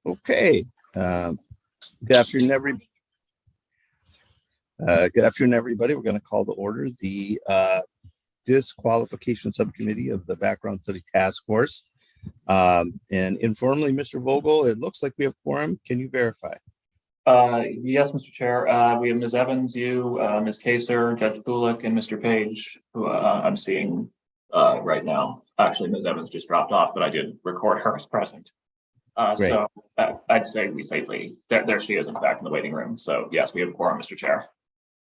Okay. Good afternoon, good afternoon, everybody. We're going to call to order the Disqualification Subcommittee of the Background Study Task Force. And informally, Mr. Vogel, it looks like we have quorum. Can you verify? Yes, Mr. Chair. We have Ms. Evans, you, Ms. Kaser, Judge Kulik, and Mr. Page, who I'm seeing right now. Actually, Ms. Evans just dropped off, but I did record her as present. So I'd say we safely, there she is, in fact, in the waiting room. So yes, we have a quorum, Mr. Chair.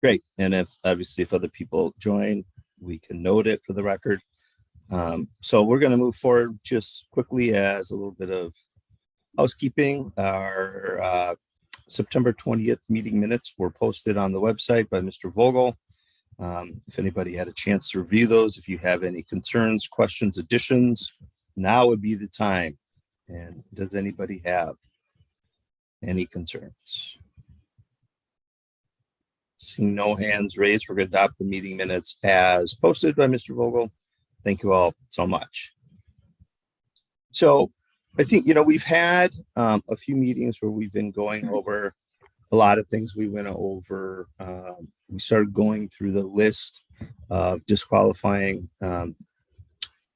Great. And if other people join, we can note it for the record. So we're going to move forward just quickly as a little bit of housekeeping. Our September 20th meeting minutes were posted on the website by Mr. Vogel. If anybody had a chance to review those, if you have any concerns, questions, additions, now would be the time. And does anybody have any concerns? Seeing no hands raised, we're going to adopt the meeting minutes as posted by Mr. Vogel. Thank you all so much. So I think, we've had a few meetings where we've been going over a lot of things. We went over, we started going through the list of disqualifying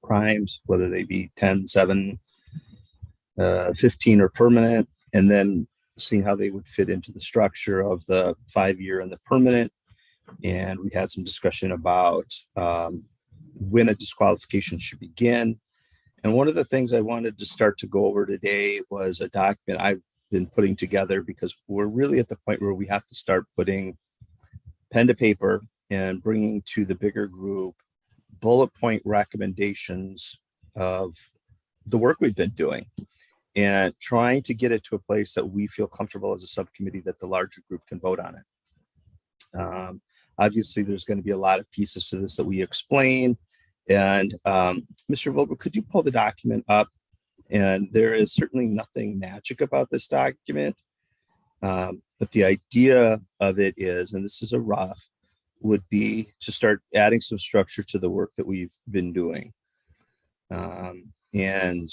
crimes, whether they be 10, 7, 15 or permanent, and then seeing how they would fit into the structure of the 5-year and the permanent. And we had some discussion about when a disqualification should begin. And one of the things I wanted to start to go over today was a document I've been putting together, because we're really at the point where we have to start putting pen to paper and bringing to the bigger group bullet point recommendations of the work we've been doing, and trying to get it to a place that we feel comfortable as a subcommittee that the larger group can vote on it. Obviously, there's going to be a lot of pieces to this that we explain. And Mr. Vogel, could you pull the document up? And there is certainly nothing magic about this document. But the idea of it is, and this is a rough, would be to start adding some structure to the work that we've been doing. And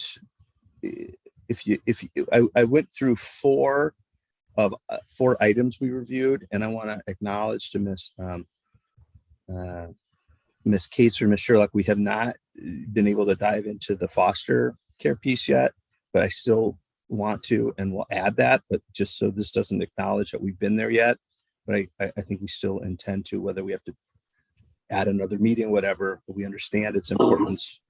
I went through four items we reviewed, and I want to acknowledge to Ms. Kaser, Ms. Sherlock, we have not been able to dive into the foster care piece yet, but I still want to, and we'll add that, but just so this doesn't acknowledge that we've been there yet. But I think we still intend to, whether we have to add another meeting, whatever, but we understand its importance,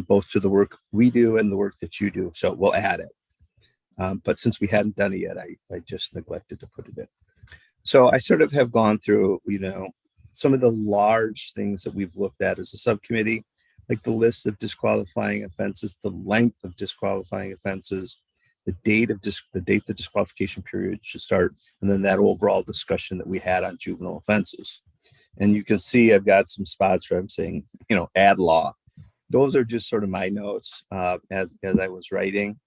both to the work we do and the work that you do. So we'll add it. But since we hadn't done it yet, I just neglected to put it in. So I sort of have gone through, some of the large things that we've looked at as a subcommittee, like the list of disqualifying offenses, the length of disqualifying offenses, the date the disqualification period should start, and then that overall discussion that we had on juvenile offenses. And you can see I've got some spots where I'm saying, add law. Those are just sort of my notes as I was writing.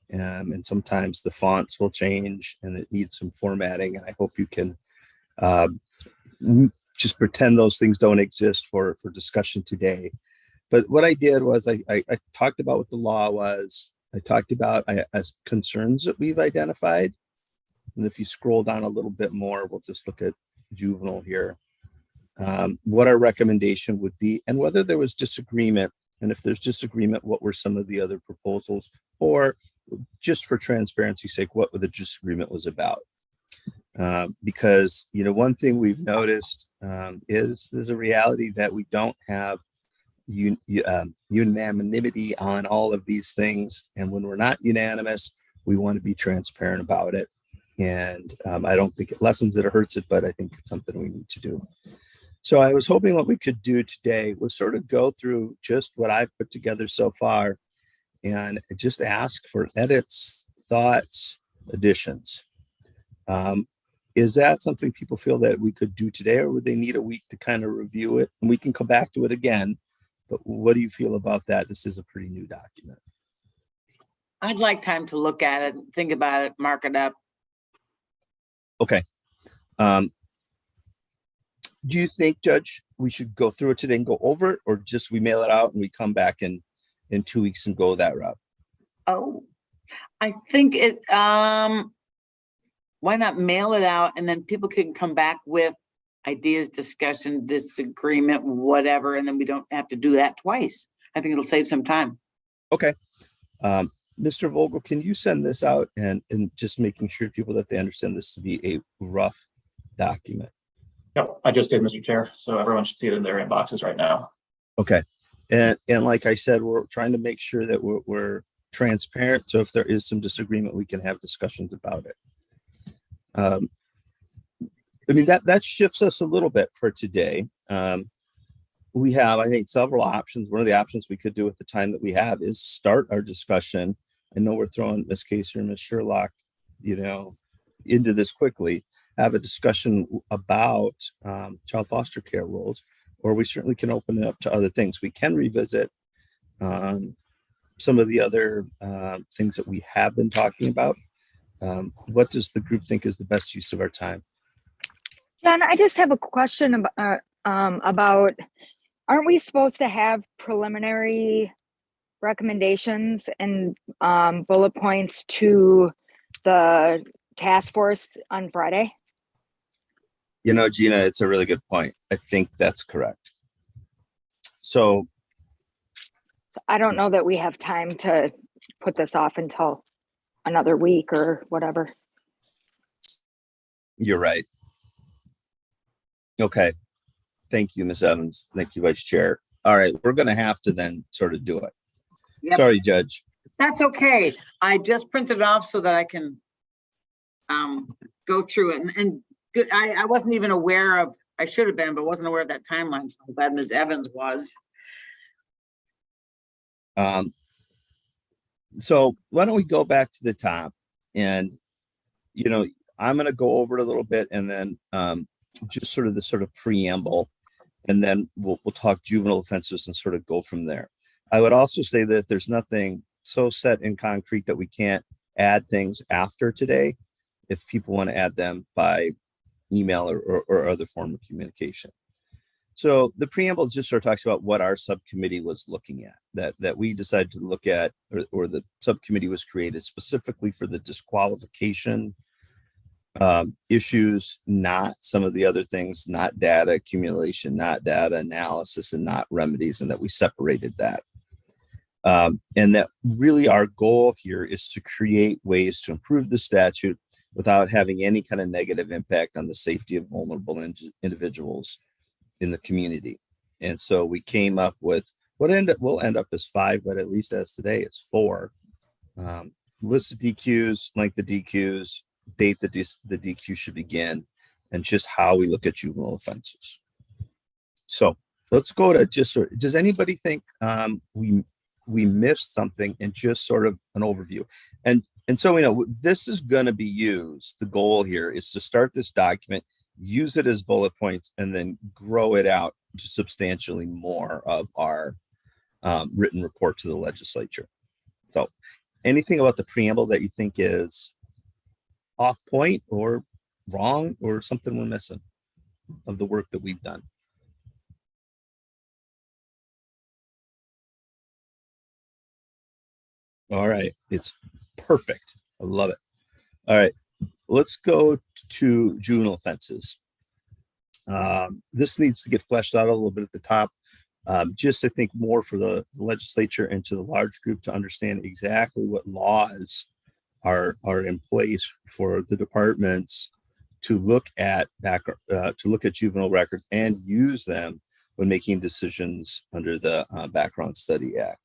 And sometimes the fonts will change and it needs some formatting. And I hope you can just pretend those things don't exist for discussion today. But what I did was I talked about what the law was. I talked about as concerns that we've identified. And if you scroll down a little bit more, we'll just look at juvenile here. What our recommendation would be, and whether there was disagreement. And if there's disagreement, what were some of the other proposals? Or just for transparency's sake, what the disagreement was about. Because, one thing we've noticed is there's a reality that we don't have unanimity on all of these things. And when we're not unanimous, we want to be transparent about it. And I don't think it lessens it or hurts it, but I think it's something we need to do. So I was hoping what we could do today was sort of go through just what I've put together so far and just ask for edits, thoughts, additions. Is that something people feel that we could do today, or would they need a week to kind of review it? And we can come back to it again. But what do you feel about that? This is a pretty new document. I'd like time to look at it, think about it, mark it up. Okay. Do you think, Judge, we should go through it today and go over it, or just we mail it out and we come back in 2 weeks and go that route? Oh, I think why not mail it out and then people can come back with ideas, discussion, disagreement, whatever, and then we don't have to do that twice. I think it'll save some time. Okay. Mr. Vogel, can you send this out and just making sure people that they understand this to be a rough document? Yep, I just did, Mr. Chair, so everyone should see it in their inboxes right now. Okay. And like I said, we're trying to make sure that we're transparent. So if there is some disagreement, we can have discussions about it. I mean, that shifts us a little bit for today. We have, I think, several options. One of the options we could do at the time that we have is start our discussion. I know we're throwing Ms. Kaser and Ms. Sherlock, into this quickly, have a discussion about child foster care rules, or we certainly can open it up to other things. We can revisit some of the other things that we have been talking about. What does the group think is the best use of our time? John, I just have a question about, aren't we supposed to have preliminary recommendations and bullet points to the task force on Friday? Gina, it's a really good point. I think that's correct. So I don't know that we have time to put this off until another week or whatever. You're right. Okay. Thank you, Ms. Evans. Thank you, Vice Chair. All right, we're going to have to then sort of do it. Yep. Sorry, Judge. That's okay. I just printed it off so that I can go through it. And I wasn't even aware of, I should have been, but wasn't aware of that timeline. So I'm glad Ms. Evans was. So why don't we go back to the top, and I'm going to go over it a little bit, and then just sort of the sort of preamble, and then we'll talk juvenile offenses and sort of go from there. I would also say that there's nothing so set in concrete that we can't add things after today if people want to add them by email or other form of communication. So the preamble just sort of talks about what our subcommittee was looking at, that we decided to look at, or the subcommittee was created specifically for the disqualification issues, not some of the other things, not data accumulation, not data analysis, and not remedies, and that we separated that. And that really our goal here is to create ways to improve the statute without having any kind of negative impact on the safety of vulnerable individuals in the community. And so we came up with what will end up as 5, but at least as today it's 4. List of DQs, length of DQs, date that the DQ should begin, and just how we look at juvenile offenses. So let's go to does anybody think we missed something in just sort of an overview? And so this is going to be used. The goal here is to start this document, use it as bullet points, and then grow it out to substantially more of our written report to the legislature. So anything about the preamble that you think is off point or wrong, or something we're missing of the work that we've done? All right, it's perfect. I love it. All right, let's go to juvenile offenses. This needs to get fleshed out a little bit at the top, just I think more for the legislature and to the large group to understand exactly what laws are in place for the departments to look at juvenile records and use them when making decisions under the Background Study Act.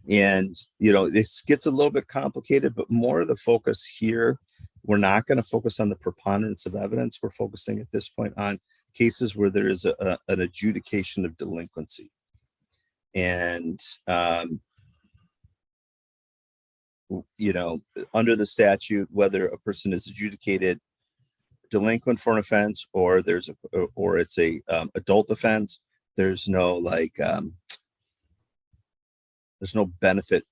And this gets a little bit complicated, but more of the focus here, we're not going to focus on the preponderance of evidence. We're focusing at this point on cases where there is an adjudication of delinquency. And under the statute, whether a person is adjudicated delinquent for an offense or it's a adult offense, there's no benefit.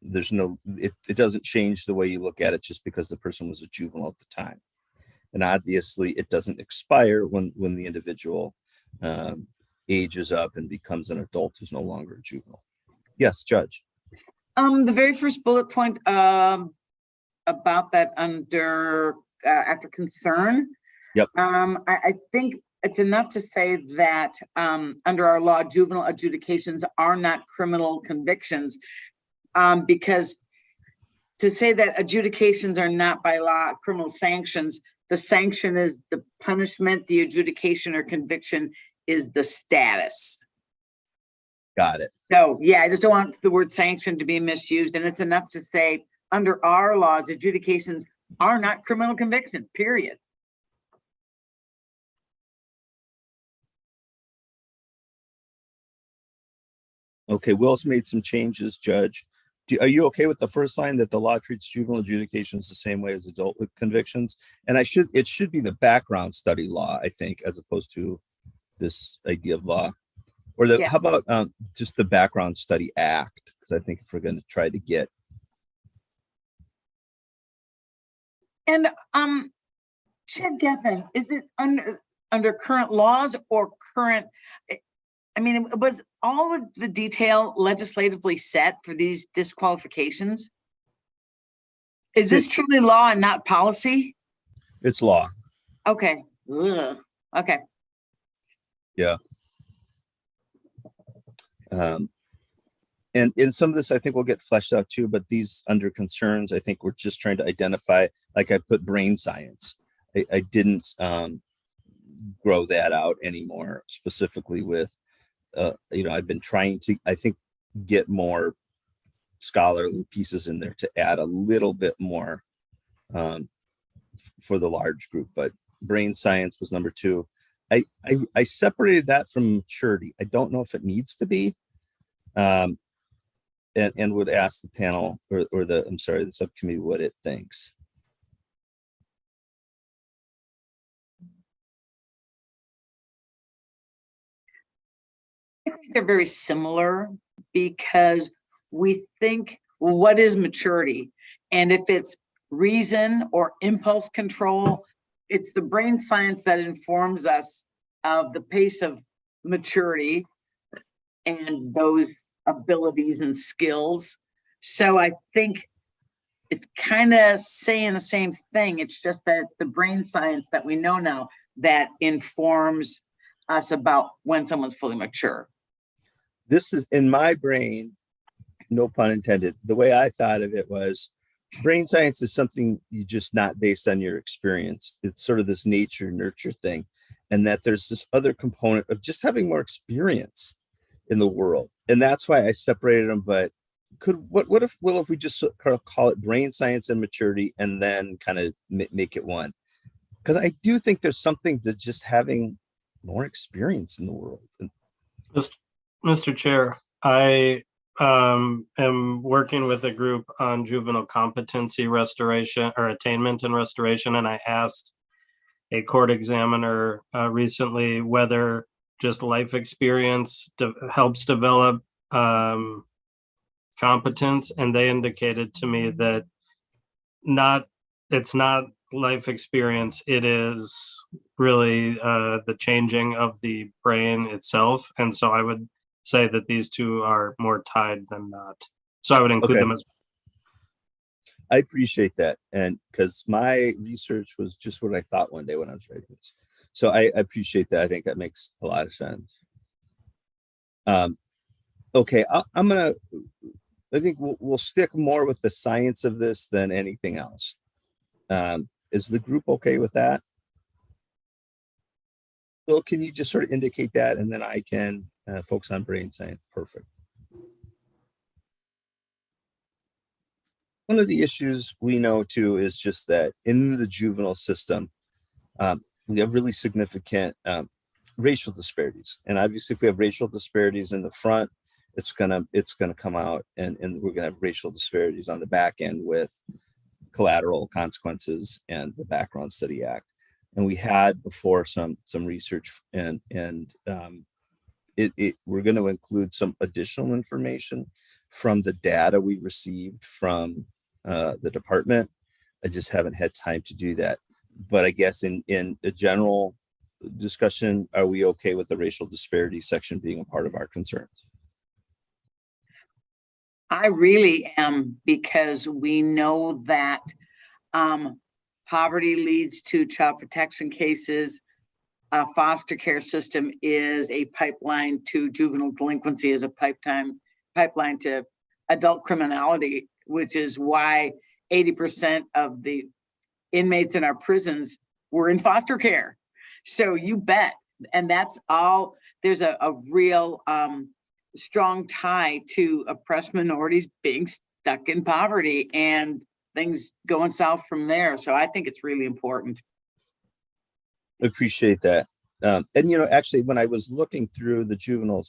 It doesn't change the way you look at it just because the person was a juvenile at the time. And obviously it doesn't expire when the individual ages up and becomes an adult who's no longer a juvenile. Yes, Judge. The very first bullet point, about that under, after concern. Yep. I think it's enough to say that, under our law, juvenile adjudications are not criminal convictions. Because to say that adjudications are not by law criminal sanctions, the sanction is the punishment, the adjudication or conviction is the status. Got it. So, yeah, I just don't want the word sanction to be misused. And it's enough to say, under our laws, adjudications are not criminal convictions, period. Okay, Will's made some changes, Judge. Are you okay with the first line that the law treats juvenile adjudications the same way as adult convictions? And it should be the background study law, I think, as opposed to this idea of law. Or how about just the background study act? Because I think if we're going to try to get. And Chad Geffen, is it under current laws or current? I mean, was all of the detail legislatively set for these disqualifications? Is this truly law and not policy? It's law. Okay. Ugh. Okay. Yeah. And in some of this, I think we'll get fleshed out too, but these under concerns, I think we're just trying to identify, like I put brain science. I didn't grow that out anymore, specifically with, I've been trying to, I think, get more scholarly pieces in there to add a little bit more for the large group, but brain science was number 2. I separated that from maturity. I don't know if it needs to be, and would ask the panel or the subcommittee what it thinks. I think they're very similar because we think, what is maturity? And if it's reason or impulse control, it's the brain science that informs us of the pace of maturity and those abilities and skills. So I think it's kind of saying the same thing. It's just that the brain science that we know now that informs us about when someone's fully mature. This is in my brain, no pun intended. The way I thought of it was brain science is something you just not based on your experience. It's sort of this nature nurture thing. And that there's this other component of just having more experience in the world. And that's why I separated them. But what if we just kind of call it brain science and maturity and then kind of make it one? Because I do think there's something to just having more experience in the world. Mr. Chair, I am working with a group on juvenile competency restoration or attainment and restoration, and I asked a court examiner recently whether just life experience helps develop competence, and they indicated to me that it's not life experience, it is really the changing of the brain itself. And so I would say that these two are more tied than not. So I would include them as. I appreciate that. And because my research was just what I thought one day when I was writing this. So I appreciate that. I think that makes a lot of sense. Okay, I think we'll stick more with the science of this than anything else. Is the group okay with that? Well, can you just sort of indicate that, and then I can focus on brain science? Perfect. One of the issues we know too is just that in the juvenile system, we have really significant racial disparities. And obviously if we have racial disparities in the front, it's gonna come out, and we're gonna have racial disparities on the back end with collateral consequences and the Background Study Act. And we had before some research, and we're going to include some additional information from the data we received from the department. I just haven't had time to do that. But I guess in a general discussion, are we okay with the racial disparity section being a part of our concerns? I really am, because we know that poverty leads to child protection cases. A foster care system is a pipeline to juvenile delinquency, is a pipeline to adult criminality, which is why 80% of the inmates in our prisons were in foster care. So you bet. And that's all, there's a real strong tie to oppressed minorities being stuck in poverty and things going south from there. So I think it's really important. Appreciate that. And actually, when I was looking through the juvenile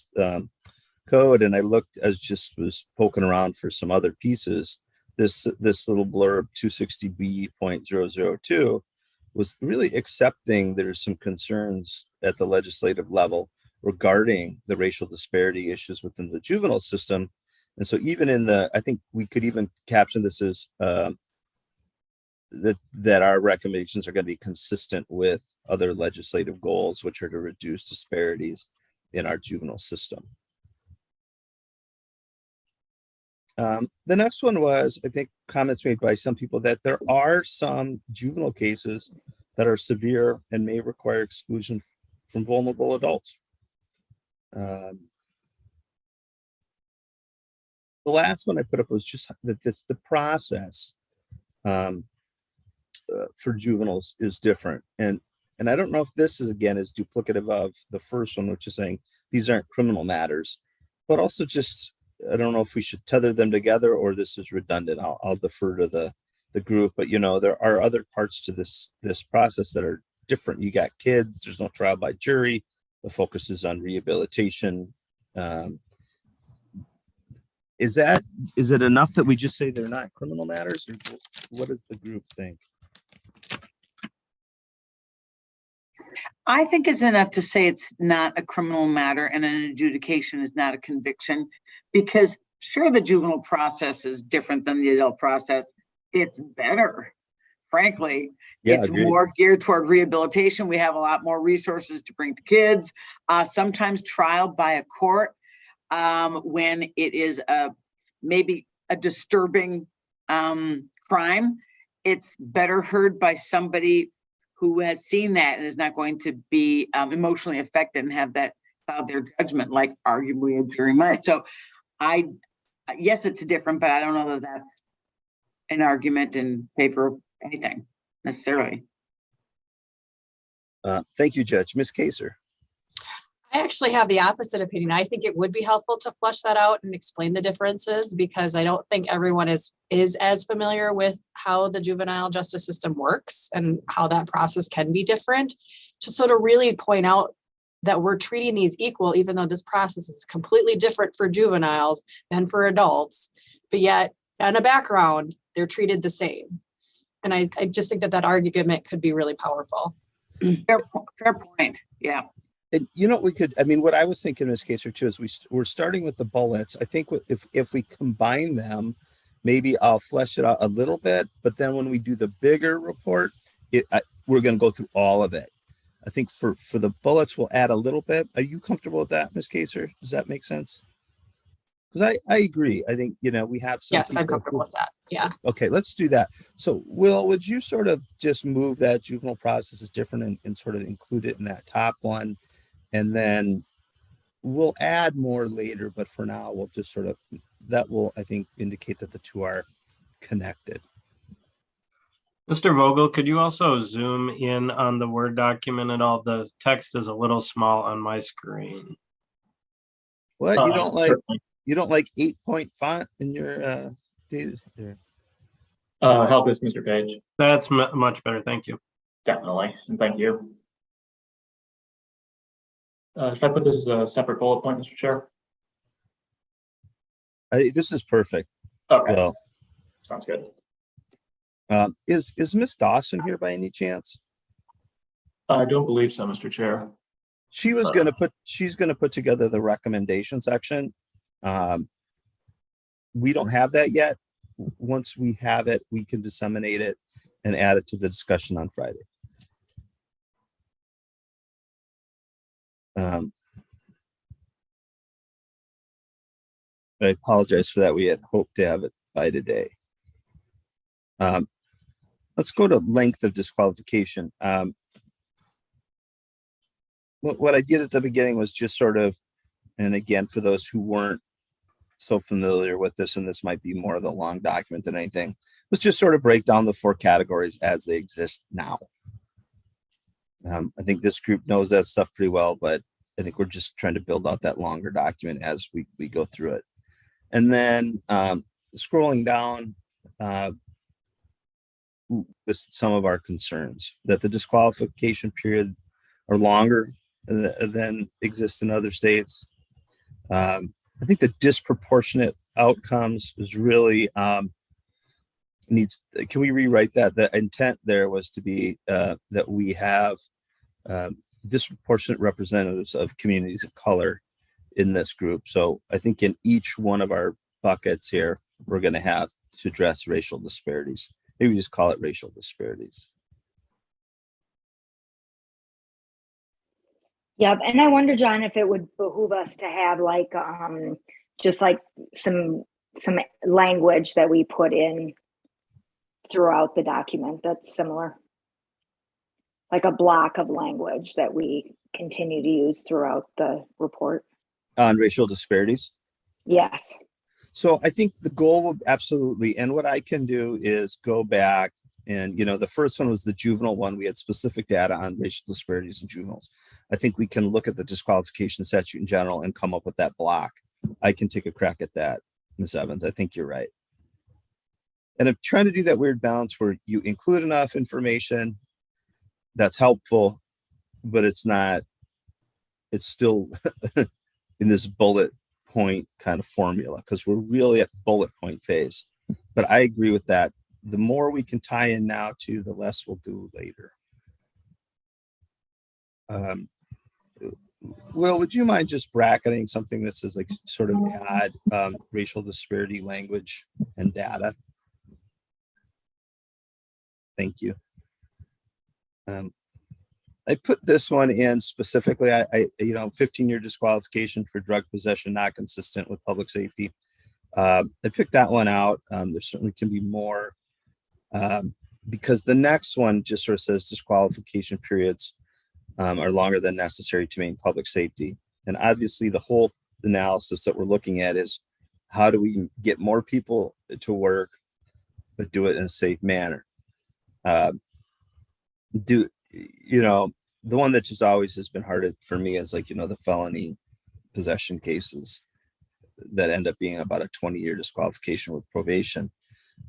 code, and I was poking around for some other pieces, this little blurb 260B.002 was really accepting there's some concerns at the legislative level regarding the racial disparity issues within the juvenile system. And so even I think we could even caption this as that our recommendations are going to be consistent with other legislative goals, which are to reduce disparities in our juvenile system. The next one was, I think, comments made by some people that there are some juvenile cases that are severe and may require exclusion from vulnerable adults. The last one I put up was just that the process for juveniles is different. And I don't know if this is duplicative of the first one, which is saying these aren't criminal matters, but also just, I don't know if we should tether them together or this is redundant. I'll defer to the group, but there are other parts to this process that are different. You got kids, there's no trial by jury. The focus is on rehabilitation. Is it enough that we just say they're not criminal matters, or what does the group think? I think it's enough to say it's not a criminal matter and an adjudication is not a conviction, because sure, the juvenile process is different than the adult process. It's better, frankly. Yeah, it's agreed. More geared toward rehabilitation. We have a lot more resources to bring to kids. Sometimes trial by a court when it is maybe a disturbing crime. It's better heard by somebody who has seen that and is not going to be emotionally affected and have that cloud their judgment, like arguably a jury might. So yes, it's different, but I don't know that that's an argument in favor of anything necessarily. Thank you, Judge. Ms. Kaser. I actually have the opposite opinion. I think it would be helpful to flesh that out and explain the differences, because I don't think everyone is as familiar with how the juvenile justice system works and how that process can be different. To sort of really point out that we're treating these equal, even though this process is completely different for juveniles than for adults, but yet in a background, they're treated the same. And I just think that argument could be really powerful. Fair point. Yeah. And what I was thinking in this case too is we're starting with the bullets. I think if we combine them, maybe I'll flesh it out a little bit, but then when we do the bigger report, we're going to go through all of it. I think for the bullets, we'll add a little bit. Are you comfortable with that, Ms. Kaser? Does that make sense? Because I agree. I think, we have some. Yes, I'm comfortable with that. Yeah. Okay, let's do that. So, Will, would you sort of just move that juvenile process is different and sort of include it in that top one? And then we'll add more later, but for now, we'll just that will, I think, indicate that the two are connected. Mr. Vogel, could you also zoom in on the Word document at all? The text is a little small on my screen. What, Certainly. you don't like 8-point font in your data? Help us, Mr. Page. That's much better. Thank you. Definitely, and thank you. Should I put this as a separate bullet point, Mr. Chair? This is perfect. Okay, Well, sounds good. is Miss Dawson here by any chance? I don't believe so, Mr. Chair. She's going to put together the recommendation section. We don't have that yet. Once we have it, we can disseminate it and add it to the discussion on Friday. I apologize for that. We had hoped to have it by today. Let's go to length of disqualification. What I did at the beginning was just sort of, and again, for those who weren't so familiar with this, and this might be more of the long document than anything, was just sort of break down the 4 categories as they exist now. I think this group knows that stuff pretty well, but I think we're just trying to build out that longer document as we go through it. And then scrolling down with some of our concerns, that the disqualification period are longer than exists in other states. I think the disproportionate outcomes is really needs. Can we rewrite that? The intent there was to be that we have disproportionate representatives of communities of color in this group. So I think in each one of our buckets here, we're going to have to address racial disparities. Maybe just call it racial disparities. Yep, and I wonder, John, if it would behoove us to have like just like some language that we put in throughout the document that's similar, like a block of language that we continue to use throughout the report. On racial disparities? Yes. So I think the goal will absolutely, and what I can do is go back and, the first one was the juvenile one. We had specific data on racial disparities in juveniles. I think we can look at the disqualification statute in general and come up with that block. I can take a crack at that, Ms. Evans. I think you're right. And I'm trying to do that weird balance where you include enough information that's helpful, but it's still in this bullet point kind of formula, because we're really at bullet point phase. But I agree with that. The more we can tie in now to, the less we'll do later. Will, would you mind just bracketing something that says like sort of add racial disparity language and data? Thank you. I put this one in specifically. I 15-year disqualification for drug possession not consistent with public safety. I picked that one out. There certainly can be more because the next one just sort of says disqualification periods are longer than necessary to maintain public safety. And obviously the whole analysis that we're looking at is how do we get more people to work, but do it in a safe manner. The one that just always has been hard for me is like, the felony possession cases that end up being about a 20-year disqualification with probation.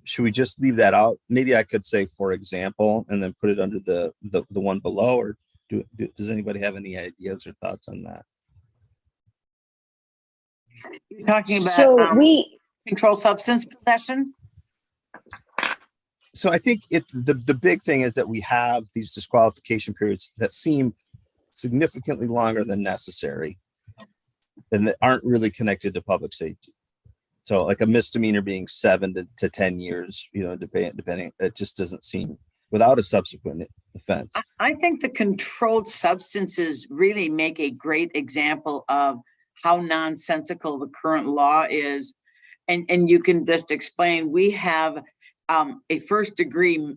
Should we just leave that out? Maybe I could say, for example, and then put it under the one below, or does anybody have any ideas or thoughts on that? You're talking about So controlled substance possession? So I think the big thing is that we have these disqualification periods that seem significantly longer than necessary and that aren't really connected to public safety. So like a misdemeanor being 7 to 10 years, depending, it just doesn't seem, without a subsequent offense. I think the controlled substances really make a great example of how nonsensical the current law is. And you can just explain, we have a first degree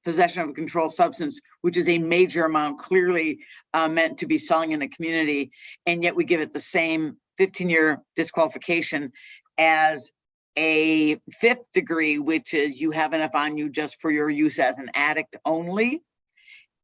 possession of a controlled substance, which is a major amount clearly meant to be selling in the community. And yet we give it the same 15-year disqualification as a 5th degree, which is you have enough on you just for your use as an addict only.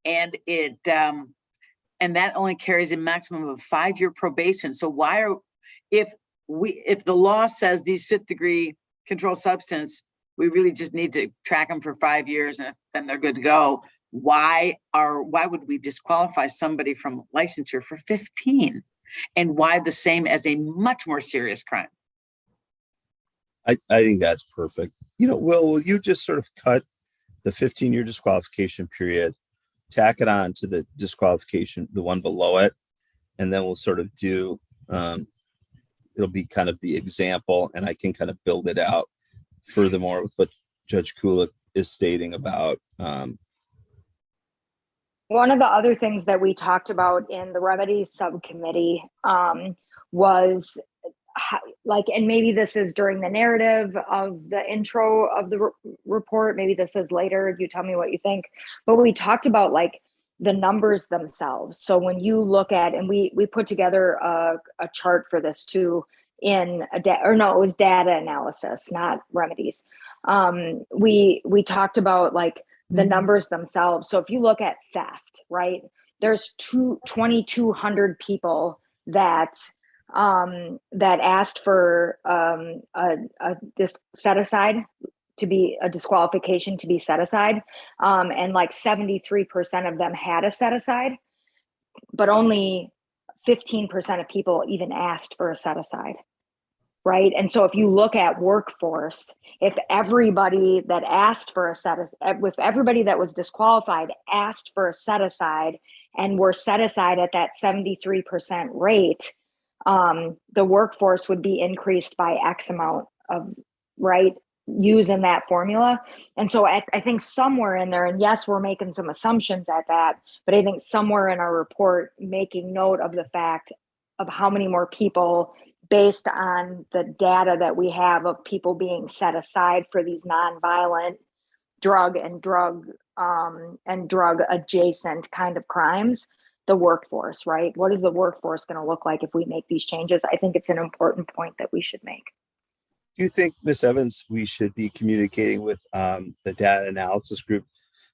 And and that only carries a maximum of 5-year probation. So if the law says these 5th degree controlled substance, we really just need to track them for 5 years and then they're good to go. Why would we disqualify somebody from licensure for 15? And why the same as a much more serious crime? I think that's perfect. Will you just sort of cut the 15-year disqualification period, tack it on to the disqualification, the one below it, and then we'll sort of do, it'll be kind of the example, and I can kind of build it out furthermore with what Judge Kulik is stating about. One of the other things that we talked about in the remedies subcommittee was like, and maybe this is during the narrative of the intro of the report, maybe this is later, you tell me what you think, but we talked about like the numbers themselves. So when you look at, and we put together a chart for this too, in it was data analysis, not remedies. We talked about like the numbers themselves. So if you look at theft, right, there's 2,200 people that asked for this set aside, to be a disqualification to be set aside, and like 73% of them had a set aside, but only 15% of people even asked for a set aside, right? And so if you look at workforce, if everybody that asked for if everybody that was disqualified asked for a set aside and were set aside at that 73% rate, the workforce would be increased by X amount of, right, using that formula. And so I think somewhere in there, and yes, we're making some assumptions at that, but I think somewhere in our report, making note of the fact of how many more people, based on the data that we have of people being set aside for these nonviolent drug adjacent kind of crimes, the workforce, right? What is the workforce going to look like if we make these changes? I think it's an important point that we should make. Do you think, Ms. Evans, we should be communicating with the data analysis group?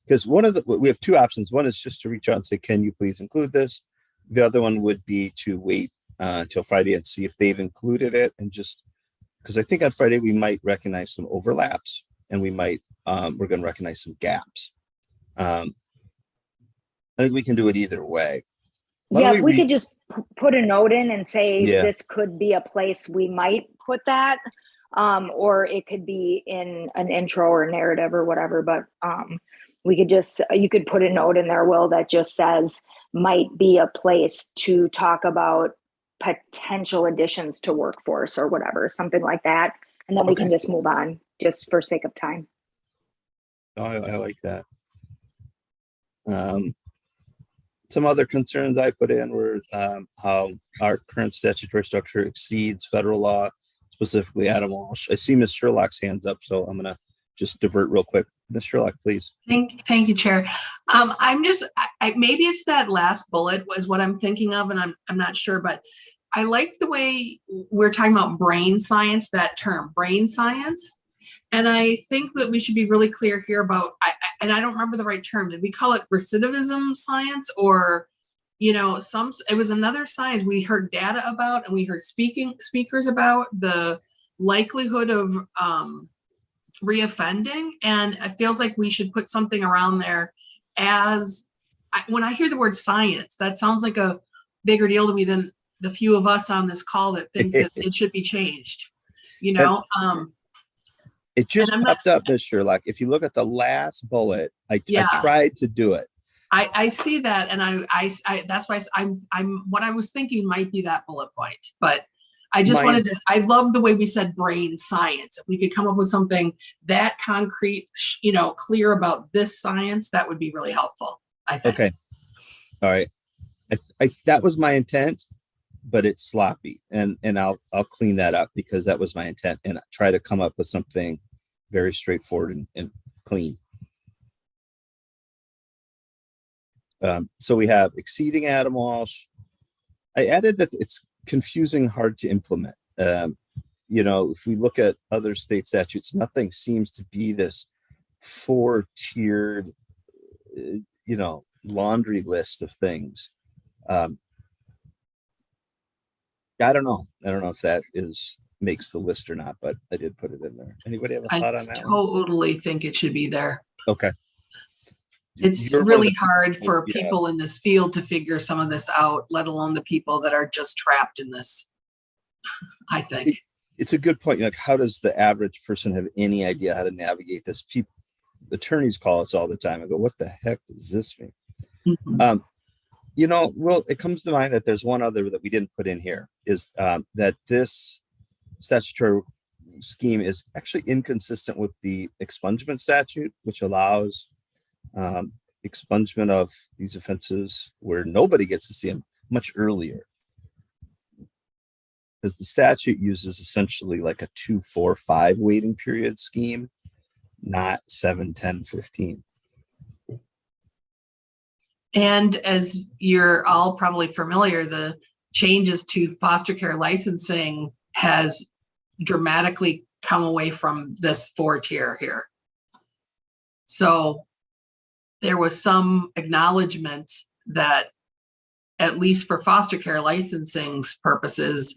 Because we have two options. One is just to reach out and say, can you please include this? The other one would be to wait until Friday and see if they've included it, and just because I think on Friday we might recognize some overlaps, and we're going to recognize some gaps. I think we can do it either way. We could just put a note in and say, Yeah. This could be a place we might put that, or it could be in an intro or narrative or whatever, but you could put a note in there, Will, that just says might be a place to talk about potential additions to workforce or whatever, something like that. And then we can just move on, just for sake of time. I like that. Some other concerns I put in were how our current statutory structure exceeds federal law, specifically Adam Walsh. I see Ms. Sherlock's hands up, so I'm going to just divert real quick. Ms. Sherlock, please. Thank you, Chair. Maybe it's that last bullet was what I'm thinking of, and I'm not sure, but I like the way we're talking about brain science, that term, brain science. And I think that we should be really clear here about, and I don't remember the right term. Did we call it recidivism science, or, it was another science we heard data about, and we heard speakers about the likelihood of reoffending. And it feels like we should put something around there when I hear the word science, that sounds like a bigger deal to me than the few of us on this call that think that it should be changed, It just popped up, Ms. Sherlock. If you look at the last bullet, I tried to do it. I see that, and I that's why I'm what I was thinking might be that bullet point, but I just wanted to. I love the way we said brain science. If we could come up with something that concrete, clear about this science, that would be really helpful, I think. Okay, all right. That was my intent, but it's sloppy, and I'll clean that up, because that was my intent, and try to come up with something very straightforward and clean. So we have exceeding Adam Walsh. I added that it's confusing, hard to implement. If we look at other state statutes, nothing seems to be this 4-tiered, laundry list of things. I don't know if that makes the list or not, but I did put it in there. Anybody have a thought on that? I totally think it should be there. Okay. It's really hard for people in this field to figure some of this out, let alone the people that are just trapped in this, I think. It's a good point. Like, how does the average person have any idea how to navigate this? Attorneys call us all the time and go, what the heck does this mean? Mm-hmm. Well, it comes to mind that there's one other that we didn't put in here, is that this statutory scheme is actually inconsistent with the expungement statute, which allows expungement of these offenses where nobody gets to see them much earlier. because the statute uses essentially like a 2, 4, 5 waiting period scheme, not 7, 10, 15. And as you're all probably familiar, the changes to foster care licensing has dramatically come away from this 4-tier here. So there was some acknowledgement that, at least for foster care licensing purposes,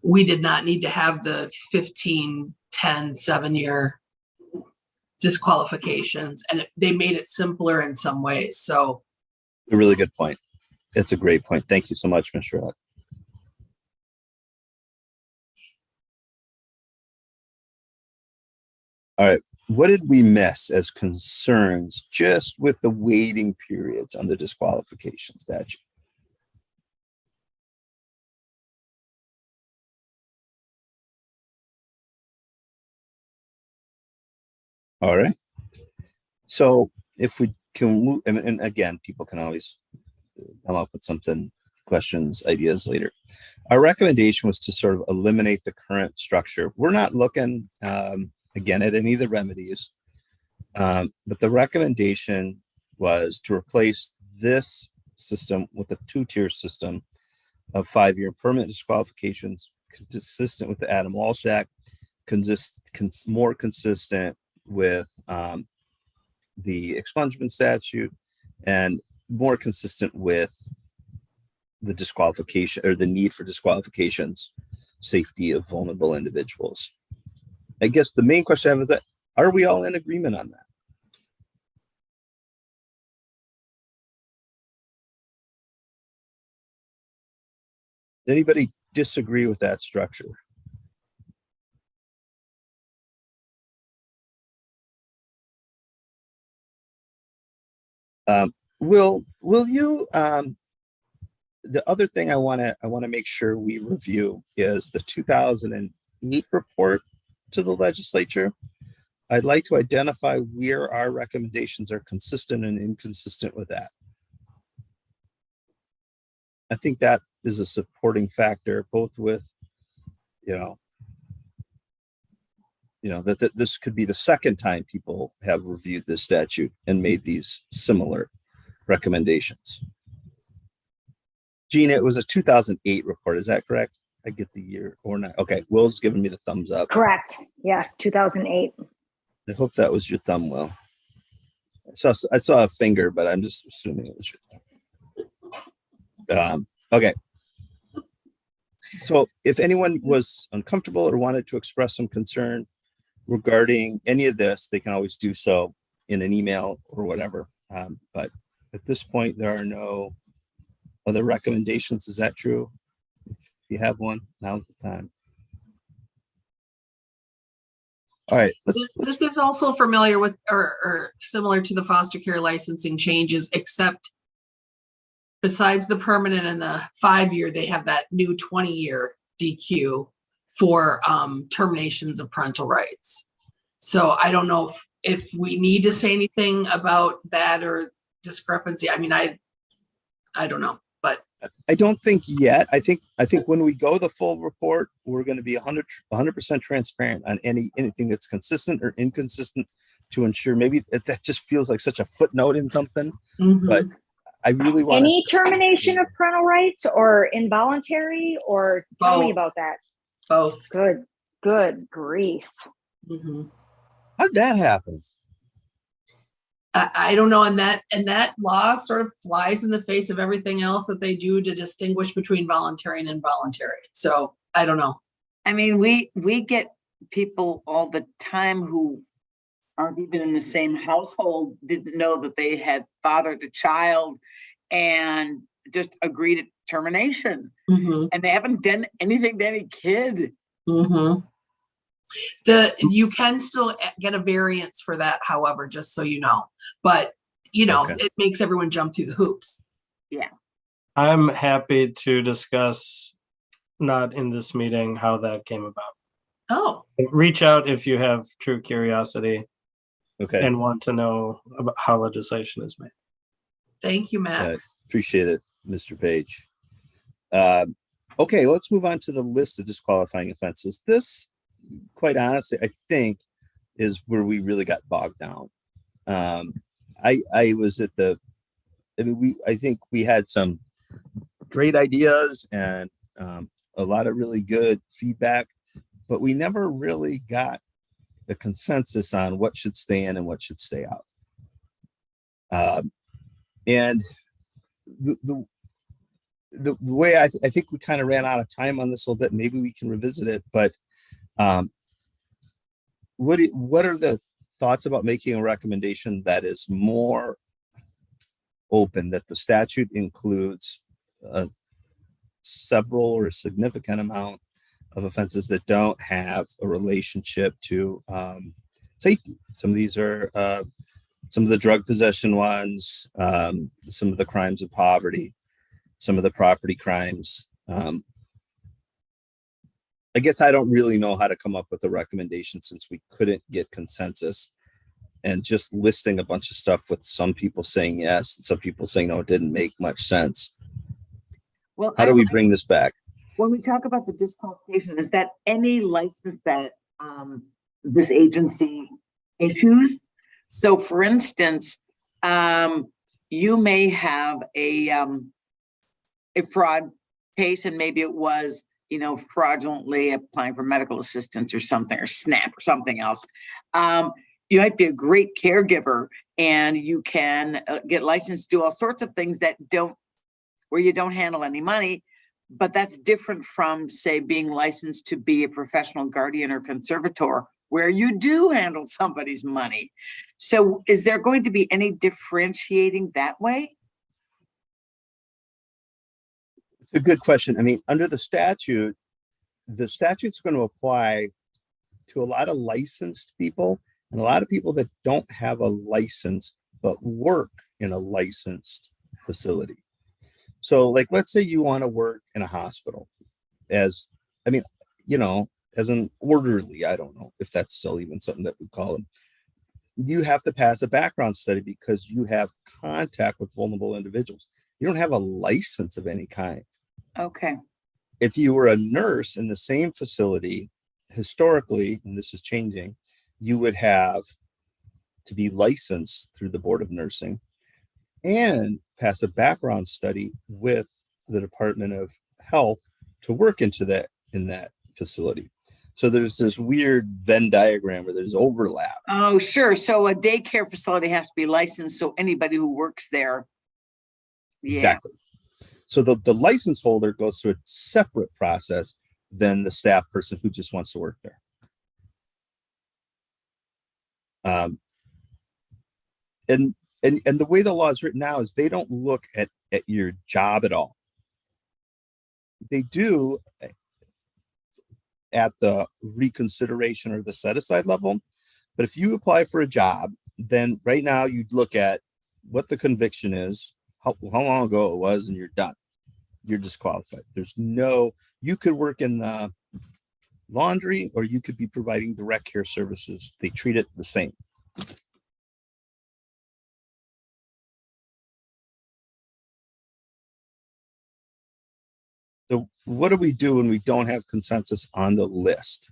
we did not need to have the 15, 10, 7-year disqualifications, and they made it simpler in some ways. So A really good point. It's a great point. Thank you so much, Mr. Rock. All right. What did we miss as concerns just with the waiting periods on the disqualification statute? All right. So if we can move, and again, people can always come up with something, questions, ideas later. Our recommendation was to sort of eliminate the current structure. We're not looking, again, at any of the remedies, but the recommendation was to replace this system with a 2-tier system of 5-year permanent disqualifications, consistent with the Adam Walsh Act, more consistent with the expungement statute, and more consistent with the disqualification or the need for disqualifications, safety of vulnerable individuals. I guess the main question I have is that, are we all in agreement on that? Anybody disagree with that structure? Will you, the other thing I want to make sure we review is the 2008 report to the legislature. I'd like to identify where our recommendations are consistent and inconsistent with that. I think that is a supporting factor, both with, that this could be the second time people have reviewed this statute and made these similar recommendations. Gina, it was a 2008 report. Is that correct? I get the year or not. Okay. Will's giving me the thumbs up. Correct. Yes, 2008. I hope that was your thumb, Will. I saw a finger, but I'm just assuming it was your thumb. Okay. So if anyone was uncomfortable or wanted to express some concern regarding any of this, they can always do so in an email or whatever. But at this point, there are no other recommendations. Is that true? If you have one, now's the time. All right. This is also familiar with or similar to the foster care licensing changes, except besides the permanent and the 5-year, they have that new 20-year DQ for terminations of parental rights. So I don't know if we need to say anything about that or discrepancy. I mean, I don't know, but I don't think yet. I think when we go the full report, we're going to be 100% transparent on anything that's consistent or inconsistent to ensure. Maybe that just feels like such a footnote in something, but I really want Any termination of parental rights or involuntary, or tell me Both. about that. both. Good grief. How did that happen? I don't know, and that law sort of flies in the face of everything else that they do to distinguish between voluntary and involuntary. So I don't know. I mean, we get people all the time who aren't even in the same household, didn't know that they had fathered a child and just agreed to termination. And they haven't done anything to any kid. You can still get a variance for that, however, just so you know. But Okay. It makes everyone jump through the hoops. I'm happy to discuss, not in this meeting, how that came about. Oh, Reach out if you have true curiosity Okay. and want to know about how legislation is made. thank you, Max. Appreciate it, Mr. Page. Okay, let's move on to the list of disqualifying offenses. This, quite honestly, I think is where we really got bogged down. I was at the, I think we had some great ideas and a lot of really good feedback, but we never really got a consensus on what should stay in and what should stay out. And the way I think we kind of ran out of time on this a little bit. Maybe we can revisit it, but what are the thoughts about making a recommendation that is more open, that the statute includes several or a significant amount of offenses that don't have a relationship to safety? Some of these are some of the drug possession ones, some of the crimes of poverty, some of the property crimes. I guess I don't really know how to come up with a recommendation since we couldn't get consensus, and just listing a bunch of stuff with some people saying yes, some people saying no, it didn't make much sense. Well, How do we bring this back? when we talk about the disqualification, is that any license that this agency issues? So for instance, you may have a fraud case, and maybe it was, you know, fraudulently applying for medical assistance or something, or SNAP or something else. You might be a great caregiver and you can get licensed to do all sorts of things where you don't handle any money, but that's different from, say, being licensed to be a professional guardian or conservator, where you do handle somebody's money. So is there going to be any differentiating that way? It's a good question. I mean, under the statute's going to apply to a lot of licensed people and a lot of people that don't have a license but work in a licensed facility. So like, let's say you want to work in a hospital as, I mean, you know, as an orderly, I don't know if that's still even something that we call them. You have to pass a background study because you have contact with vulnerable individuals. You don't have a license of any kind. Okay. If you were a nurse in the same facility, historically, and this is changing, you would have to be licensed through the Board of Nursing and pass a background study with the Department of Health to work in that facility. So there's this weird Venn diagram where there's overlap. Oh, sure. So a daycare facility has to be licensed, so anybody who works there. Yeah. Exactly. So the license holder goes through a separate process than the staff person who just wants to work there. And the way the law is written now is they don't look at your job at all. They do at the reconsideration or the set aside level. But if you apply for a job, then right now you'd look at what the conviction is, how long ago it was, and you're done. You're disqualified. You could work in the laundry or you could be providing direct care services. They treat it the same. So what do we do when we don't have consensus on the list?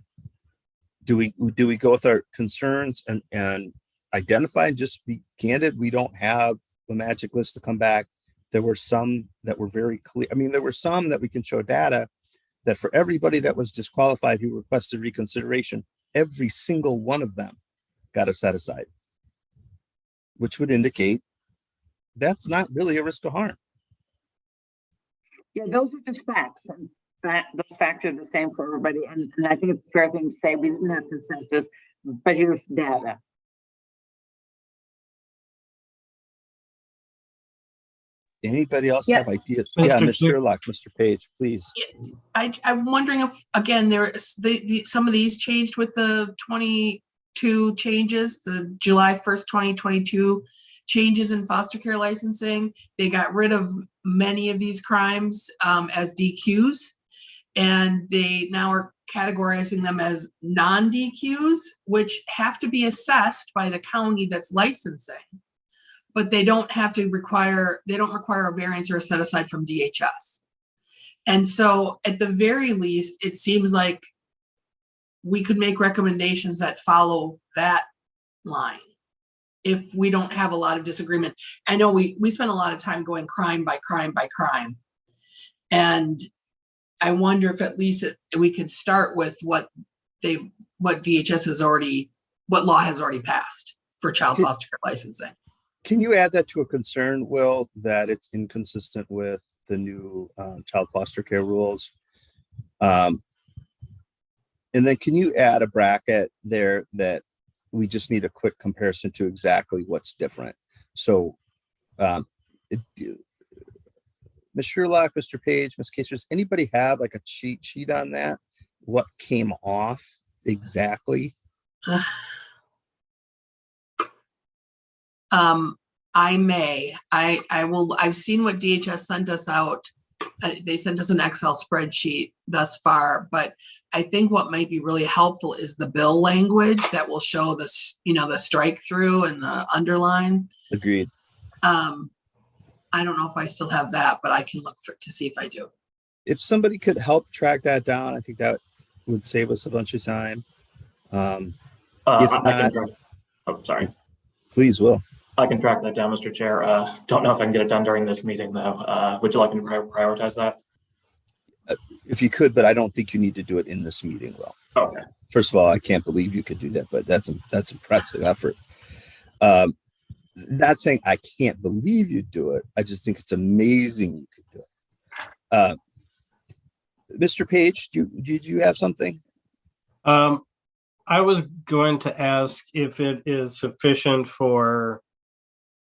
Do we go with our concerns and identify and just be candid? We don't have a magic list to come back. There were some that were very clear. I mean, there were some that we can show data that for everybody that was disqualified who requested reconsideration, every single one of them got a set aside, which would indicate that's not really a risk of harm. Yeah, those are just facts, and those facts are the same for everybody. And I think it's a fair thing to say we didn't have consensus, but here's data. Anybody else Yeah. have ideas? Mr. Yeah, Chair. Ms. Sherlock, Mr. Page, please. I'm wondering if, again, there's some of these changed with the 22 changes, the July 1st, 2022 changes in foster care licensing. They got rid of many of these crimes as DQs, and they now are categorizing them as non-DQs, which have to be assessed by the county that's licensing. But they don't require a variance or a set aside from DHS. And so at the very least, it seems like we could make recommendations that follow that line if we don't have a lot of disagreement. I know we spend a lot of time going crime by crime by crime. And I wonder if at least we could start with what DHS has already, what law has already passed for child foster care licensing. Can you add that to a concern, Will, that it's inconsistent with the new child foster care rules? And then can you add a bracket there that we just need a quick comparison to exactly what's different? So Ms. Sherlock, Mr. Page, Ms. Kaser, does anybody have like a cheat sheet on that? What came off exactly? I may. I will. I've seen what DHS sent us out. They sent us an Excel spreadsheet thus far, but I think what might be really helpful is the bill language that will show this, the strike through and the underline. Agreed. I don't know if I still have that, but I can look to see if I do. If somebody could help track that down, I think that would save us a bunch of time. If I can not, track, oh, sorry. please, Will. I can track that down, Mr. Chair. Don't know if I can get it done during this meeting, though. Would you like me to prioritize that? If you could, but I don't think you need to do it in this meeting, Will. Okay. First of all, I can't believe you could do that, but that's impressive effort. Not saying I can't believe you do it. I just think it's amazing you could do it. Mr. Page, did you have something? I was going to ask if it is sufficient for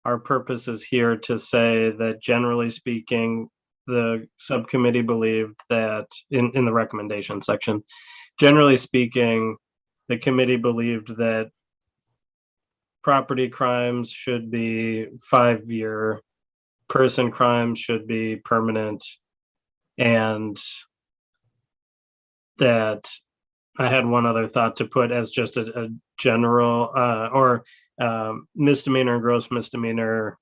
our purposes here to say that generally speaking, the subcommittee believed that in the recommendation section, generally speaking, the committee believed that property crimes should be 5-year, person crimes should be permanent, and that I had one other thought to put as just a general misdemeanor and gross misdemeanor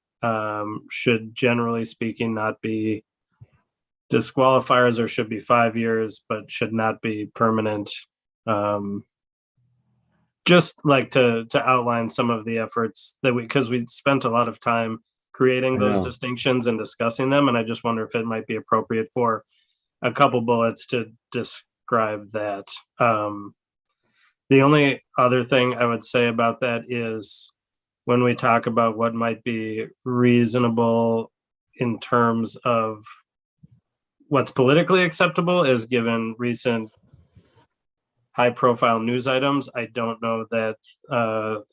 should generally speaking not be disqualifiers, or should be 5 years, but should not be permanent. Just like to outline some of the efforts that because we spent a lot of time creating those distinctions and discussing them. And I just wonder if it might be appropriate for a couple bullets to describe that. The only other thing I would say about that is when we talk about what might be reasonable in terms of what's politically acceptable is given recent high profile news items. I don't know that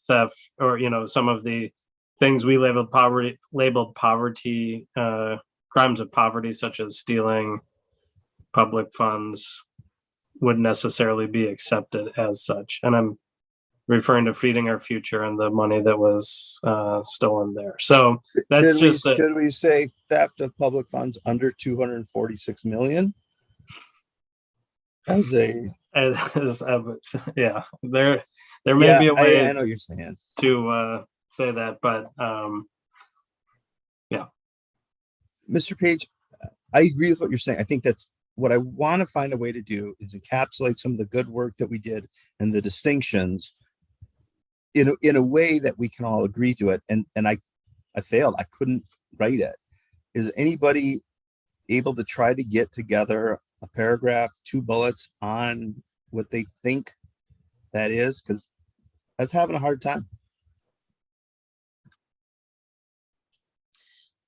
theft or, some of the things we labeled poverty, crimes of poverty, such as stealing public funds, would necessarily be accepted as such. And I'm referring to Feeding Our Future and the money that was stolen there. So that's could we say theft of public funds under 246 million? Yeah, there may be a way I know you're saying to say that, but yeah. Mr. Page, I agree with what you're saying. I think that's what I want to find a way to do is encapsulate some of the good work that we did and the distinctions in a way that we can all agree to it. And I failed. I couldn't write it. Is anybody able to try to get together a paragraph, 2 bullets on what they think that is? Because I was having a hard time.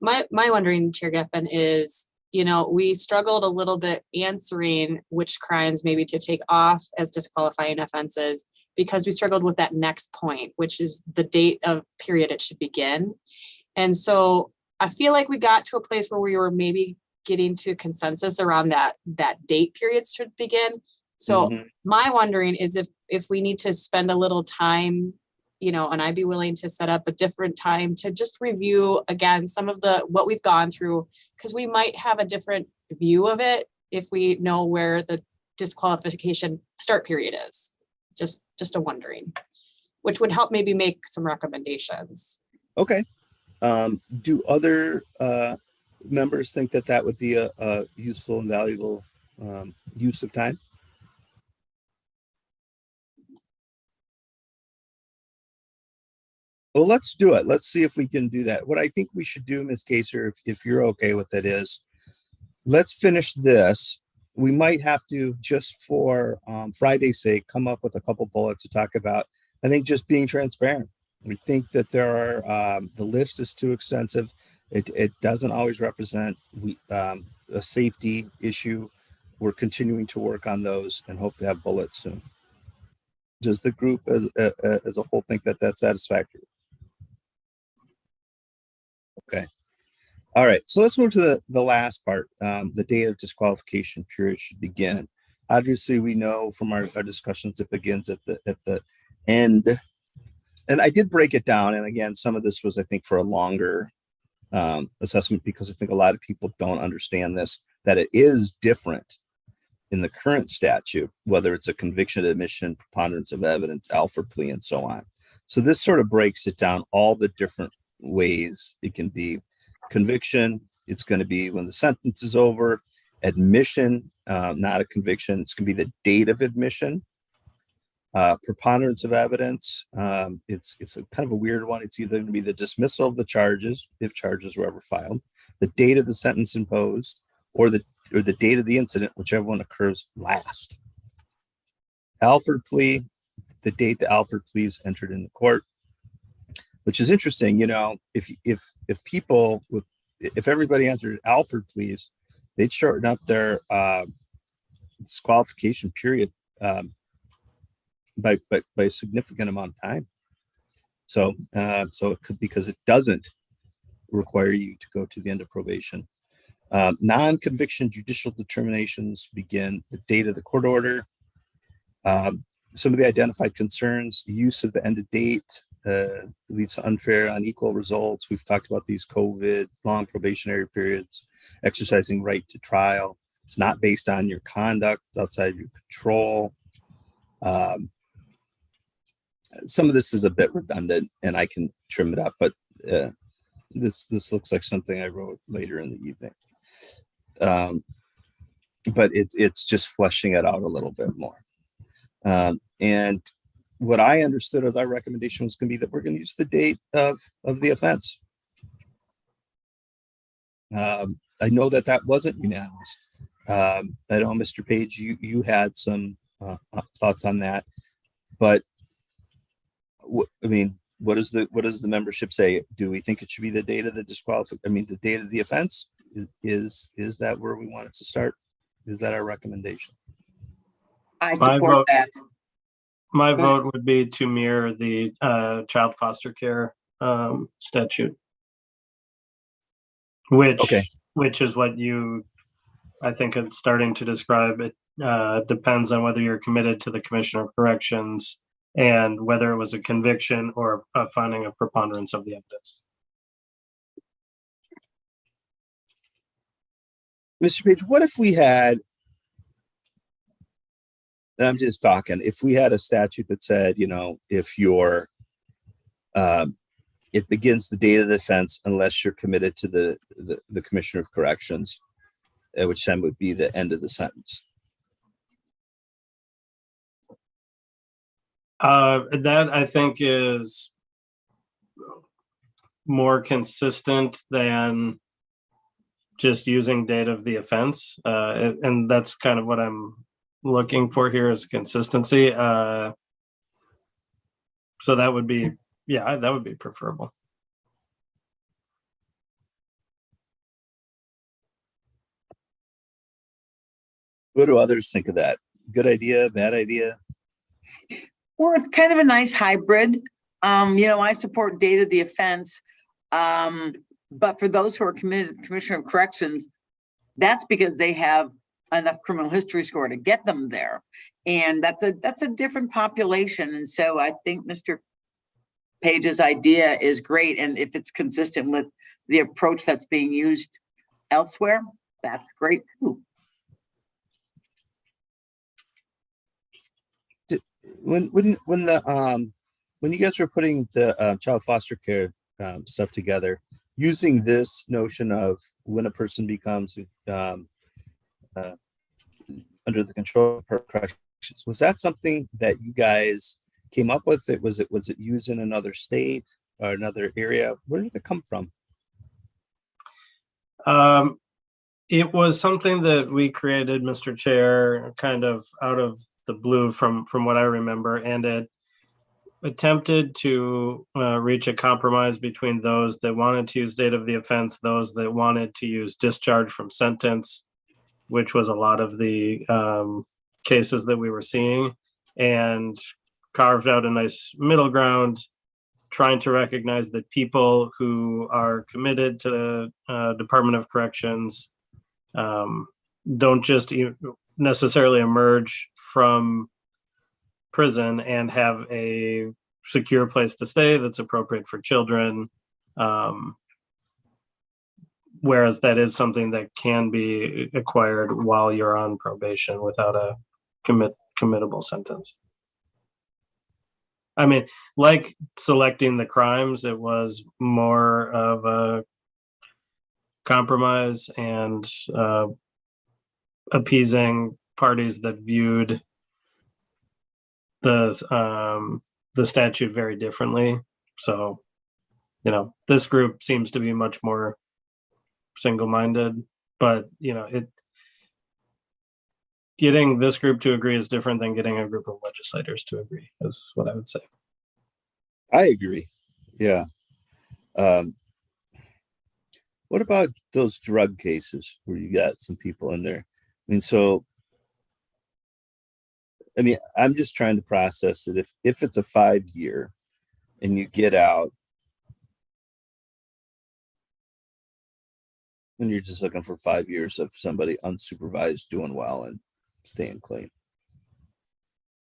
My wondering, Chair Geffen, is, we struggled a little bit answering which crimes maybe to take off as disqualifying offenses because we struggled with that next point, which is the date of period it should begin. And so I feel like we got to a place where we were maybe getting to consensus around that date periods should begin. So my wondering is if we need to spend a little time, and I'd be willing to set up a different time to just review again some of what we've gone through, because we might have a different view of it if we know where the disqualification start period is. Just a wondering, which would help maybe make some recommendations. Okay. Do other members think that that would be a useful and valuable use of time? Well, let's do it. Let's see if we can do that. What I think we should do, Ms. Kaser, if you're okay with it, is let's finish this. We might have to, just for Friday's sake, come up with a couple bullets to talk about. I think just being transparent. We think that there are, the list is too extensive. It doesn't always represent a safety issue. We're continuing to work on those and hope to have bullets soon. Does the group as a whole think that that's satisfactory? Okay. All right. So let's move to the last part. The day of disqualification period should begin. Obviously, we know from our discussions it begins at the end. And I did break it down. And again, some of this was, I think, for a longer assessment, because I think a lot of people don't understand this, that it is different in the current statute, whether it's a conviction, admission, preponderance of evidence, Alford plea, and so on. So this sort of breaks it down, all the different ways it can be. Conviction, it's going to be when the sentence is over. Admission, not a conviction, it's going to be the date of admission. Preponderance of evidence, it's a kind of a weird one. It's either going to be the dismissal of the charges, if charges were ever filed, the date of the sentence imposed, or the date of the incident, whichever one occurs last. Alford plea, the date the Alford plea is entered in the court, which is interesting. You know, if everybody entered Alford pleas, they'd shorten up their disqualification period by a significant amount of time. So it could, because it doesn't require you to go to the end of probation. Non-conviction judicial determinations begin the date of the court order. Some of the identified concerns: the use of the end of date leads to unfair, unequal results. We've talked about these COVID, long probationary periods, exercising right to trial. It's not based on your conduct, it's outside your control. Some of this is a bit redundant, and I can trim it up, but this looks like something I wrote later in the evening. But it's just fleshing it out a little bit more. And what I understood of our recommendation was going to be that we're going to use the date of the offense. I know that wasn't unanimous. I know, Mr. Page, you had some thoughts on that, but I mean, what does the membership say? Do we think it should be the date of the disqualification? I mean, the date of the offense? Is that where we want it to start? Is that our recommendation? I support that. My vote would be to mirror the child foster care statute, which is what you, I think, it's starting to describe. It depends on whether you're committed to the Commissioner of Corrections and whether it was a conviction or a finding of preponderance of the evidence. Mr. Page, what if we had, and I'm just talking, if we had a statute that said, you know, if you're, it begins the date of the offense unless you're committed to the Commissioner of Corrections, which then would be the end of the sentence. That I think is more consistent than just using date of the offense. And that's kind of what I'm looking for here, is consistency. So that would be, yeah, that would be preferable. What do others think of that? Good idea, bad idea? Well, it's kind of a nice hybrid. You know, I support date of the offense. But for those who are committed to the Commissioner of Corrections, that's because they have enough criminal history score to get them there. And that's a different population. And so I think Mr. Page's idea is great. And if it's consistent with the approach that's being used elsewhere, that's great too. When you guys were putting the child foster care stuff together, using this notion of when a person becomes under the control of corrections, was that something that you guys came up with? Was it used in another state or another area? Where did it come from? It was something that we created, Mr. Chair, kind of out of the blue from what I remember, and it attempted to reach a compromise between those that wanted to use date of the offense, those that wanted to use discharge from sentence, which was a lot of the cases that we were seeing, and carved out a nice middle ground, trying to recognize that people who are committed to the Department of Corrections don't just necessarily emerge from prison and have a secure place to stay that's appropriate for children. Whereas that is something that can be acquired while you're on probation without a committable sentence. I mean, like selecting the crimes, it was more of a compromise and appeasing parties that viewed the statute very differently. So, this group seems to be much more single-minded, but getting this group to agree is different than getting a group of legislators to agree, is what I would say. I agree. Yeah. What about those drug cases where you got some people in there? I'm just trying to process it. If it's a 5-year and you get out and you're just looking for 5 years of somebody unsupervised doing well and staying clean.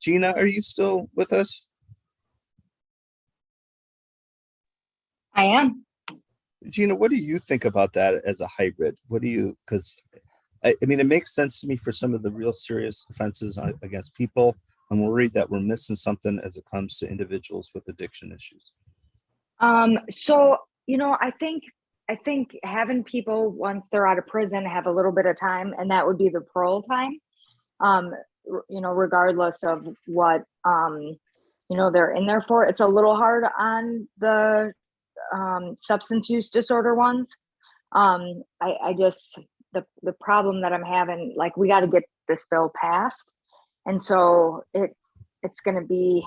Gina, are you still with us? I am. Gina, what do you think about that as a hybrid? Because it makes sense to me for some of the real serious offenses against people. I'm worried that we're missing something as it comes to individuals with addiction issues. So, I think having people, once they're out of prison, have a little bit of time, and that would be the parole time, regardless of what, they're in there for. It's a little hard on the substance use disorder ones. I just, the problem that I'm having, like, we got to get this bill passed. And so it's going to be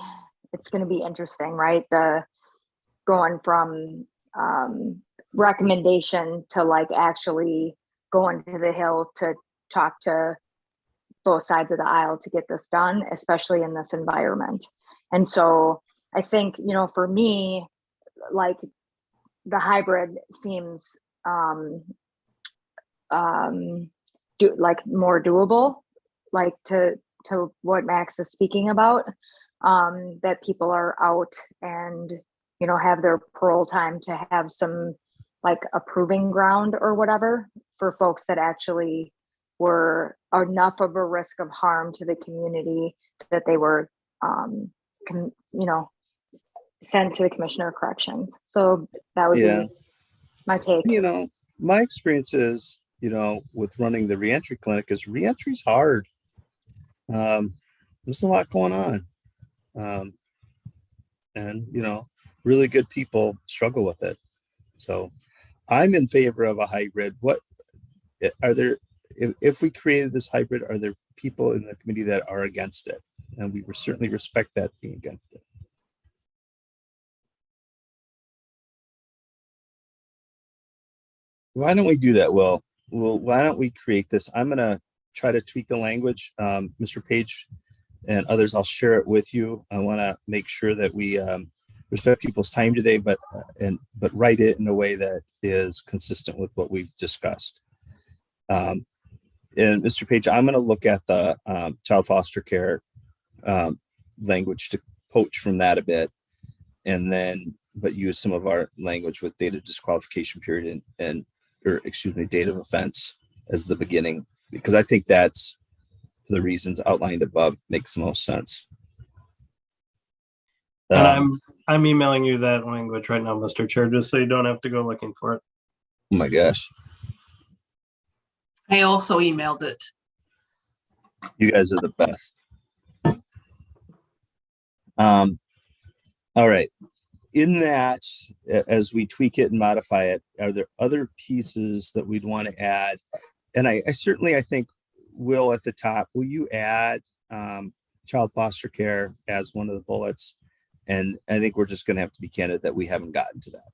interesting, right? Going from recommendation to like actually going to the Hill to talk to both sides of the aisle to get this done, especially in this environment. And so I think, for me, like, the hybrid seems like more doable, like to what Max is speaking about, that people are out and have their parole time to have some like a proving ground or whatever for folks that actually were enough of a risk of harm to the community that they were sent to the Commissioner of Corrections. So that would be my take. My experience is, with running the reentry clinic, is reentry's hard. There's a lot going on. And really good people struggle with it. So I'm in favor of a hybrid. What are there, if we created this hybrid, are there people in the committee that are against it? And we certainly respect that being against it. Why don't we do that? Well, why don't we create this? I'm going to try to tweak the language. Mr. Page and others, I'll share it with you. I want to make sure that we respect people's time today, but write it in a way that is consistent with what we've discussed. And Mr. Page, I'm going to look at the child foster care language to poach from that a bit, and then but use some of our language with date of disqualification period and date of offense as the beginning, because I think that's, for the reasons outlined above, makes the most sense. And I'm emailing you that language right now, Mr. Chair, just so you don't have to go looking for it. Oh my gosh, I also emailed it. you guys are the best. All right. In that, as we tweak it and modify it, are there other pieces that we'd want to add? And I certainly, I think, Will, at the top, will you add child foster care as one of the bullets? And I think we're just going to have to be candid that we haven't gotten to that.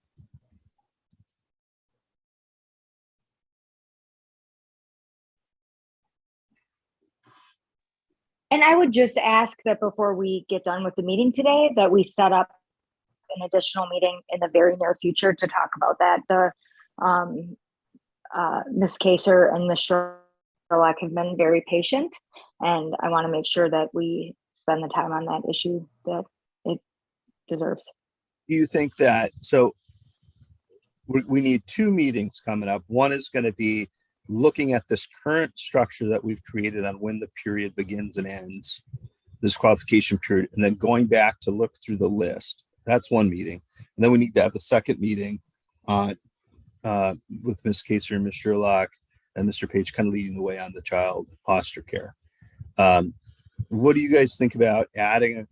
And I would just ask that before we get done with the meeting today, that we set up an additional meeting in the very near future to talk about that. The Ms. Kaser and Ms. Sherlock have been very patient, and I want to make sure that we spend the time on that issue that it deserves. Do you think that, so we need 2 meetings coming up. One is going to be looking at this current structure that we've created on when the period begins and ends, this qualification period, and then going back to look through the list. That's one meeting. And then we need to have the second meeting with Ms. Kaser and Ms. Sherlock and Mr. Page kind of leading the way on the child foster care. What do you guys think about adding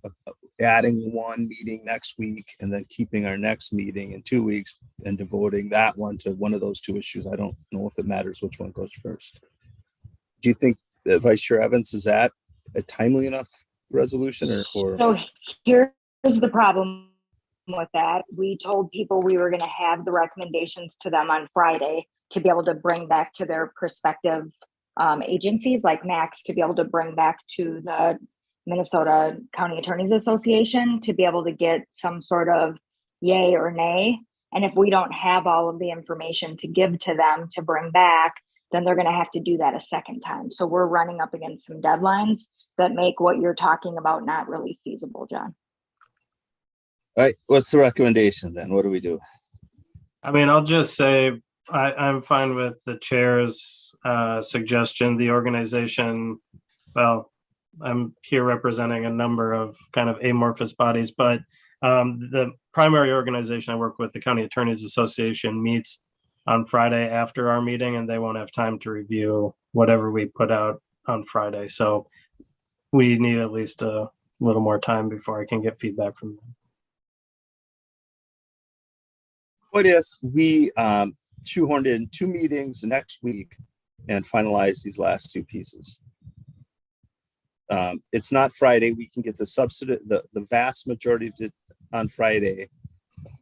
one meeting next week and then keeping our next meeting in 2 weeks and devoting that one to one of those 2 issues? I don't know if it matters which one goes first. Do you think, Vice Chair Evans, is that a timely enough resolution or? So here's the problem with that. We told people we were going to have the recommendations to them on Friday to be able to bring back to their prospective agencies like Max, to be able to bring back to the Minnesota County Attorneys Association to be able to get some sort of yay or nay. And if we don't have all of the information to give to them to bring back, then they're going to have to do that a second time. So we're running up against some deadlines that make what you're talking about not really feasible, John. All right, what's the recommendation then? What do we do? I mean, I'll just say I'm fine with the chair's suggestion. The organization, well, I'm here representing a number of kind of amorphous bodies, but the primary organization I work with, the County Attorneys Association, meets on Friday after our meeting, and they won't have time to review whatever we put out on Friday. So we need at least a little more time before I can get feedback from them. What if we shoehorned in 2 meetings next week and finalize these last 2 pieces? It's not Friday. We can get the subsidy, the vast majority of it on Friday,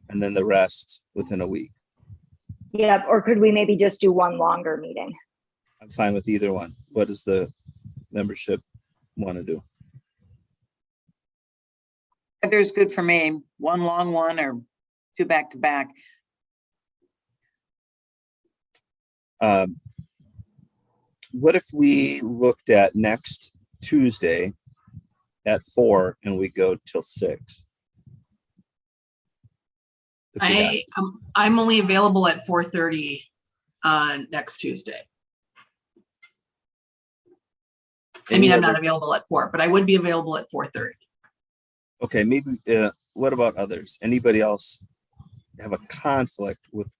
and then the rest within a week. Yeah, or could we maybe just do one longer meeting? I'm fine with either one. What does the membership want to do? Either's good for me. One long one or 2 back to back. What if we looked at next Tuesday at 4 and we go till 6? I'm only available at 4:30 on next Tuesday. I mean, I'm not available at 4, but I would be available at 4:30. Okay, maybe, what about others? Anybody else have a conflict with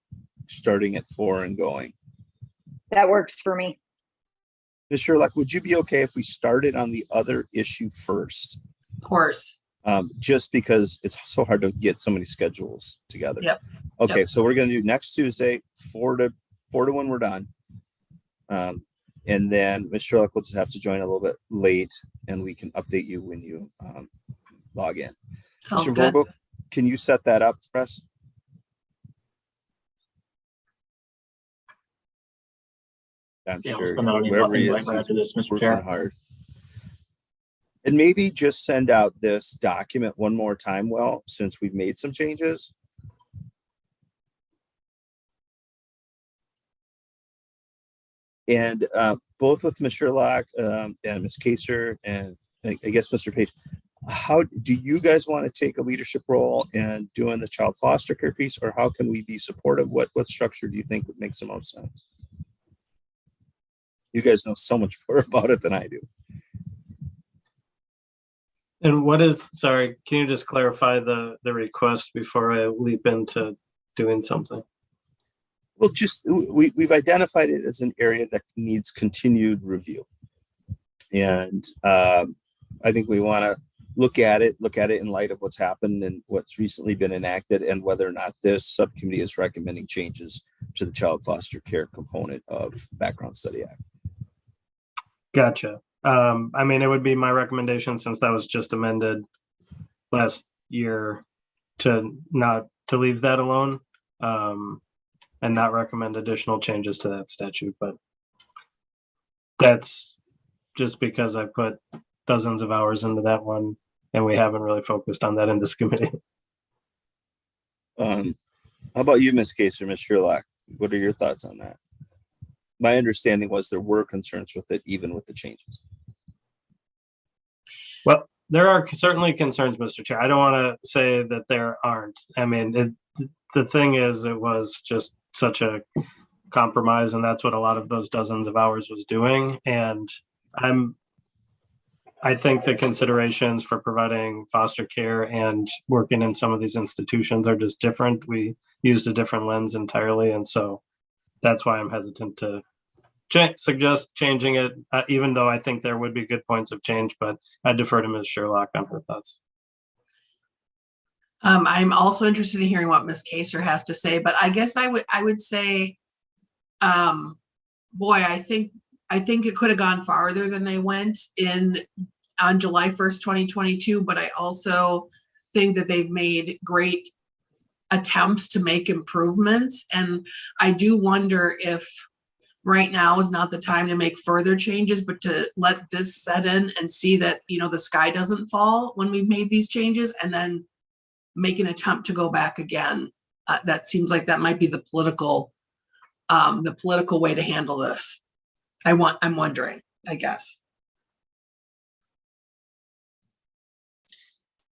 starting at 4 and going? That works for me. Ms. Sherlock, would you be okay if we started on the other issue first? Of course. Just because it's so hard to get so many schedules together. Yep. Okay, Yep. so we're going to do next Tuesday, 4 to when we're done. And then Ms. Sherlock will just have to join a little bit late, and we can update you when you log in. Sounds Mr. good. Vogel, can you set that up for us? I'm Yeah, sure send out an wherever he invite is, right he's after this, Mr. working Chair. hard. And maybe just send out this document one more time, well, since we've made some changes. And both with Ms. Sherlock and Ms. Kaser and I guess Mr. Page, how do you guys want to take a leadership role in doing the child foster care piece, or how can we be supportive? What structure do you think would make the most sense? You guys know so much more about it than I do. And what is, sorry, can you just clarify the request before I leap into doing something? Well, just we've identified it as an area that needs continued review, and I think we want to look at it in light of what's happened and what's recently been enacted, and whether or not this subcommittee is recommending changes to the child foster care component of Background Study Act. Gotcha. I mean, it would be my recommendation, since that was just amended last year, to leave that alone, and not recommend additional changes to that statute. But that's just because I put dozens of hours into that one, and we haven't really focused on that in this committee. How about you, Ms. Case or Ms. Sherlock? What are your thoughts on that? My understanding was there were concerns with it, even with the changes. Well, there are certainly concerns, Mr. Chair. I don't want to say that there aren't. I mean, the thing is, it was just such a compromise, and that's what a lot of those dozens of hours was doing. And I think the considerations for providing foster care and working in some of these institutions are just different. We used a different lens entirely, and so that's why I'm hesitant to suggest changing it, even though I think there would be good points of change. But I defer to Ms. Sherlock on her thoughts. I'm also interested in hearing what Ms. Kaser has to say, but I guess I would say, boy, I think it could have gone farther than they went on July 1st, 2022, but I also think that they've made great attempts to make improvements. And I do wonder if right now is not the time to make further changes, but to let this set in and see that, the sky doesn't fall when we've made these changes, and then make an attempt to go back again. That seems like that might be the political way to handle this. I'm wondering, I guess.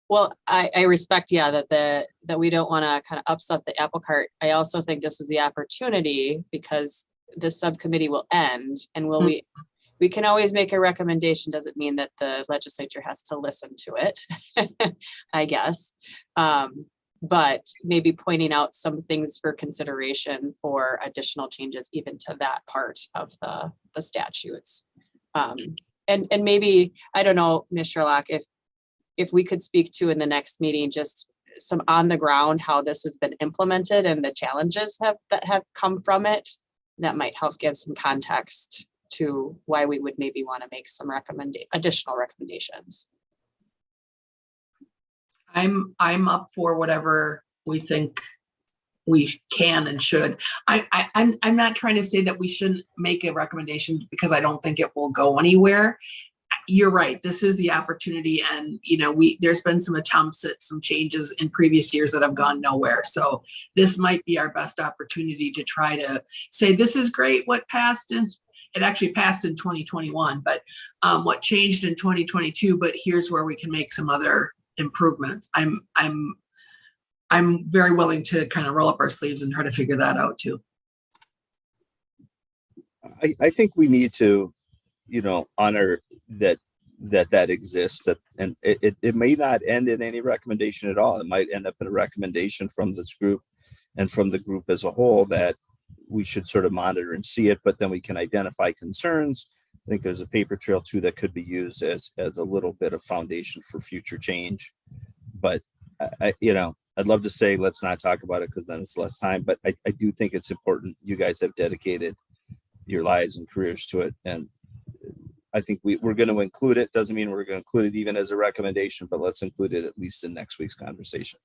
Well, I respect, that we don't want to kind of upset the apple cart. I also think this is the opportunity, because this subcommittee will end, and we can always make a recommendation. Doesn't mean that the legislature has to listen to it, I guess. But maybe pointing out some things for consideration for additional changes, even to that part of the statutes. And maybe, I don't know, Ms. Sherlock, if we could speak to in the next meeting, just some on the ground, how this has been implemented and the challenges that have come from it, that might help give some context to why we would maybe want to make some additional recommendations. I'm up for whatever we think we can and should. I'm not trying to say that we shouldn't make a recommendation, because I don't think it will go anywhere. You're right. This is the opportunity, and there's been some attempts at some changes in previous years that have gone nowhere. So this might be our best opportunity to try to say, this is great what passed, and it actually passed in 2021, but what changed in 2022, but here's where we can make some other improvements. I'm very willing to kind of roll up our sleeves and try to figure that out too. I think we need to, honor that exists, and it may not end in any recommendation at all. It might end up in a recommendation from this group and from the group as a whole that we should sort of monitor and see it, but then we can identify concerns. I think there's a paper trail too that could be used as a little bit of foundation for future change. But I'd love to say let's not talk about it, because then it's less time. But I do think it's important. You guys have dedicated your lives and careers to it, and I think we're going to include it. Doesn't mean we're going to include it even as a recommendation, but let's include it at least in next week's conversation.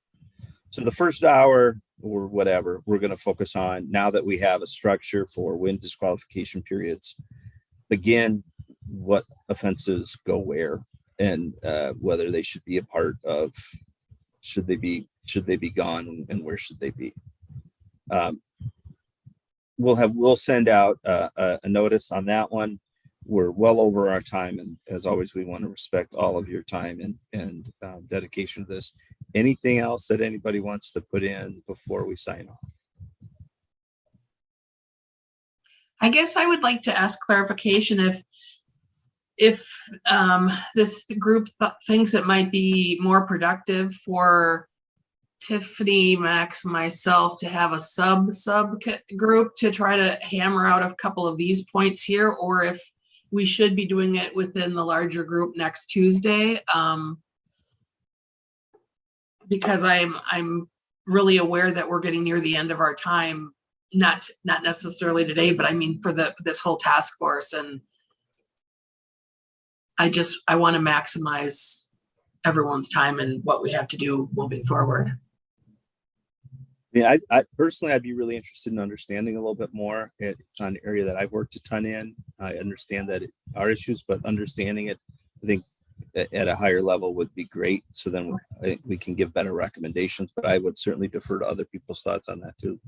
So the first hour or whatever, we're going to focus on, now that we have a structure for when disqualification periods begin, what offenses go where, and whether they should be a part of, should they be gone, and where should they be. We'll send out a notice on that one. We're well over our time, and as always, we want to respect all of your time and dedication to this. Anything else that anybody wants to put in before we sign off? I guess I would like to ask clarification if this group thinks it might be more productive for Tiffany, Max, myself to have a sub group to try to hammer out a couple of these points here, or if we should be doing it within the larger group next Tuesday. Because I'm really aware that we're getting near the end of our time, not necessarily today, but I mean for this whole task force, and I want to maximize everyone's time and what we have to do moving forward. Yeah, I personally, I'd be really interested in understanding a little bit more. It's not an area that I've worked a ton in. I understand that are issues, but understanding it, I think at a higher level would be great. So then I think we can give better recommendations, but I would certainly defer to other people's thoughts on that too.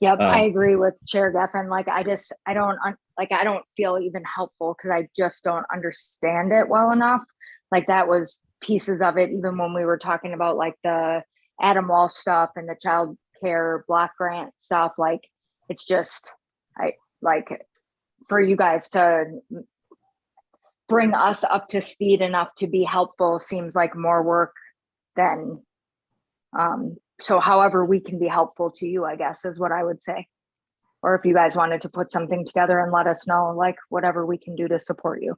Yep, I agree with Chair Geffen. Like, I don't feel even helpful because I just don't understand it well enough. Like, that was pieces of it, even when we were talking about like the Adam Walsh stuff and the child care block grant stuff. Like, it's just, for you guys to bring us up to speed enough to be helpful seems like more work than, so however we can be helpful to you, I guess, is what I would say. Or if you guys wanted to put something together and let us know, like, whatever we can do to support you.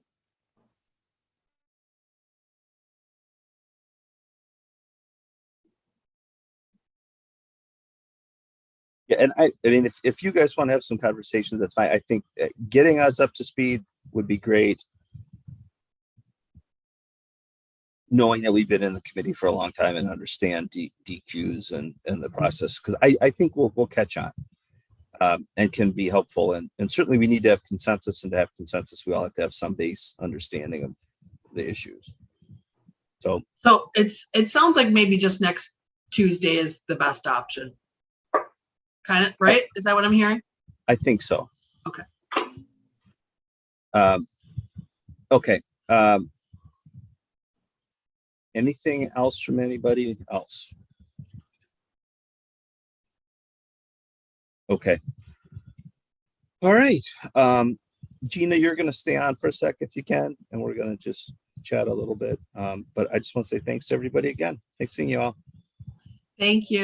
Yeah, and I mean, if you guys want to have some conversations, that's fine. I think getting us up to speed would be great. Knowing that we've been in the committee for a long time and understand DQs and the process, because I think we'll catch on and can be helpful. And certainly we need to have consensus, and to have consensus, we all have to have some base understanding of the issues. So it sounds like maybe just next Tuesday is the best option. Kind of, right? Is that what I'm hearing? I think so. Okay. Okay. Anything else from anybody else? Okay. All right. Gina, you're going to stay on for a sec if you can, and we're going to just chat a little bit. But I just want to say thanks to everybody again. Thanks seeing you all. Thank you.